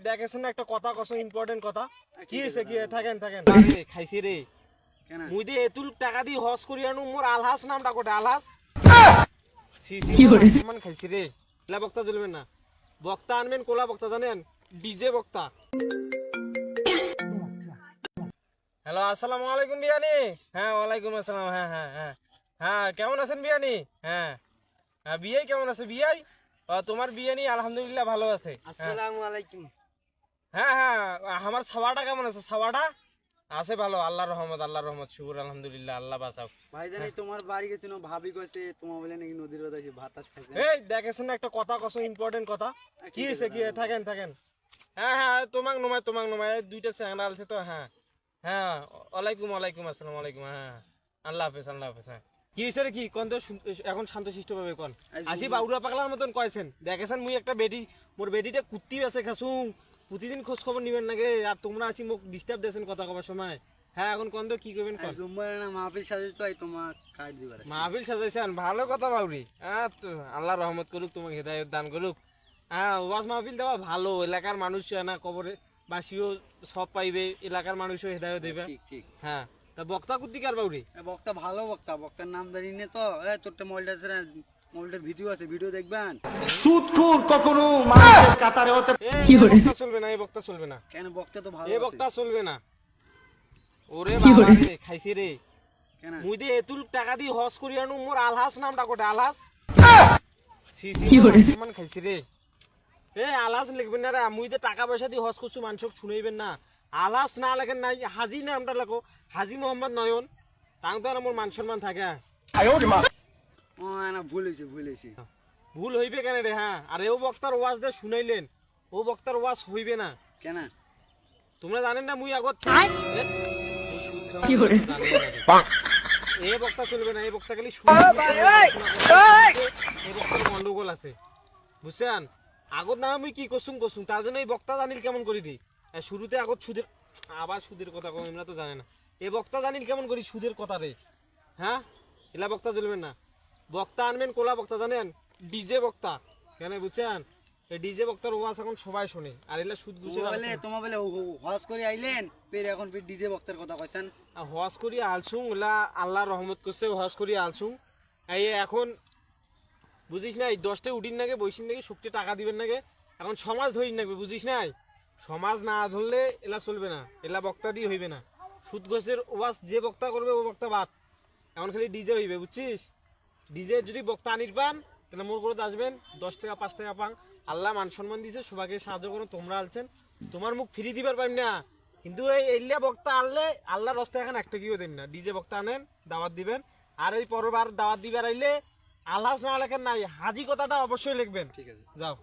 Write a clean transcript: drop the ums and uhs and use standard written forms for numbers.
দেখেছেন একটা কথা কত ইম্পর্টেন্ট কথা কি হইছে কি থাকেন থাকেন খাইছি রে কেন মুই দে এতুল টাকা দি হজ করি আনু মোর আলহাস নামটা কোটে আলহাস সিসি মান খাইছি রে লা বক্তা চলবে না বক্তা আনবেন কোলা বক্তা জানেন ডিজে বক্তা হ্যালো আসসালামু আলাইকুম বিয়ানি হ্যাঁ ওয়ালাইকুম আসসালাম হ্যাঁ হ্যাঁ হ্যাঁ হ্যাঁ কেমন আছেন বিয়ানি হ্যাঁ হ্যাঁ বিয়াই কেমন আছে বিয়াই তোমার বিয়ানি আলহামদুলিল্লাহ ভালো আছে আসসালামু আলাইকুম হ্যাঁ হ্যাঁ আমার সাওয়াটা কেমন আছে সাওয়াটা আছে ভালো আল্লাহর রহমত শুকর আলহামদুলিল্লাহ আল্লাহ বাঁচাও ভাইজান এই তোমার বাড়ি গেছিল ভাবি কইছে তোমার বলে নাকি নদীর কথা আছে ভাত খাইছে এই দেখেছেন একটা কথা কত ইম্পর্টেন্ট কথা কি হইছে কি থাকেন থাকেন হ্যাঁ হ্যাঁ তোমাক নমায় দুইটা চ্যাংড়া আছে তো হ্যাঁ হ্যাঁ ওয়ালাইকুম আসসালাম ওয়ালাইকুম হ্যাঁ আল্লাহ হাফেজ হ্যাঁ কি হইছে রে কি কোন তো এখন শান্তশিষ্ট ভাবে কোন আসি বাউরা পাগলার মতন কইছেন দেখেছেন মুই একটা বেডি মোর বেডিটা কুত্তি আছে খাসুং প্রতিদিন খোঁজ খবর নিবেন নাকি আর তোমরা আসি মোক ডিস্টার্ব দেছেন কথা কবার সময় হ্যাঁ এখন কোন তো কি কইবেন কোন জুম্মার না মাহফিল সাজাইছ তো তোমার কাজ দিবার আছে মাহফিল সাজাইছেন ভালো কথা বাউরি আল্লাহ রহমত করুক তোমাকে হেদায়েত দান করুক হ্যাঁ ওয়াজ মাহফিল দেওয়া ভালো এলাকার মানুষ না কবরে বাসিও সব পাইবে এলাকার মানুষও হেদায়েত দেবে ঠিক ঠিক হ্যাঁ তা বক্তা কুত্তি কার বাউরি বক্তা ভালো বক্তার নাম জানি না তো তোরটা মোবাইলটার ভিডিও আছে ভিডিও দেখবেন সুদখোর কখনো মানুষের কাতারে হতে এই বক্তা চলবে না এই বক্তা চলবে না কেন বক্তা তো ভালো এই বক্তা চলবে না ওরে বাবা রে খাইছি রে কেন মুই দে এতুল টাকা দি হজ করি আনু মোর আলহাস নামটা কোটে আলহাস সিসি মান খাইছি রে এ আলহাস লিখবেন না রে মুই দে টাকা পয়সা দি হজ করছু মানুষক শুনাইবেন না আলহাস না লেখেন নাই হাজি নামটা লেখো হাজি মোহাম্মদ নয়ন তাং তো মোর মান সম্মান থাকে ও না ভুল হইছে ভুল হইবে কেন রে হ্যাঁ আর ও বক্তার ওয়াজ দে শুনাইলেন ও বক্তার ওয়াজ হইবে না কেন তোমরা জানেন না মুই আগত এই বক্তা চলবে না এই বক্তা খালি গন্ডগোল আছে বুঝছেন আগত না মুই কি করছুম তার জন্য এই বক্তা জানিল কেমন করি দি শুরুতে আগত সুদের কথা কম আমরা তো জানে না এই বক্তা জানিল কেমন করি সুদের কথা রে হ্যাঁ এলা বক্তা চলবে না বক্তা আনবেন কোলা বক্তা জানেন ডিজে বক্তা কেন বুঝছেন এই ডিজে বক্তার ওয়াজ এখন সবাই শুনে আর এলা সুদ গুছে তোমার বলে হজ করে আইলেন এখন ডিজে বক্তার কথা কইছেন হজ করি আলছুং ওলা আল্লাহ রহমত করছে হজ করি আলছুং এই এখন বুঝিস নাই 10টা উঠিন নাকি বইসিন নাকি শক্তি টাকা দিবেন নাকি এখন সমাজ ধরিন নাকি বুঝিস নাই সমাজ না ধরলে এলা চলবে না এলা বক্তা দিয়ে হইবে না সুদ গোছের ওয়াজ যে বক্তা করবে ও বক্তা বাদ এখন খালি ডিজে হইবে বুঝছিস ডিজে যদি বক্তা আনির পান তাহলে মোর করে আসবেন 10 টাকা 5 টাকা পান আল্লাহ মান সম্মান দিছে সবাইকে সাহায্য করো তোমরা আলছেন তোমার মুখ ফ্রি দিবার পাইম না কিন্তু এই এলিয়া বক্তা আনলে আল্লাহর রাস্তায় এখন একটা কিও দেন না ডিজে বক্তা আনেন দাওয়াত দিবেন আর এই পরবার দাওয়াত দিবার আইলে আল্লাহ না লেখেন নাই হাজি কথাটা অবশ্যই লিখবেন ঠিক আছে যাও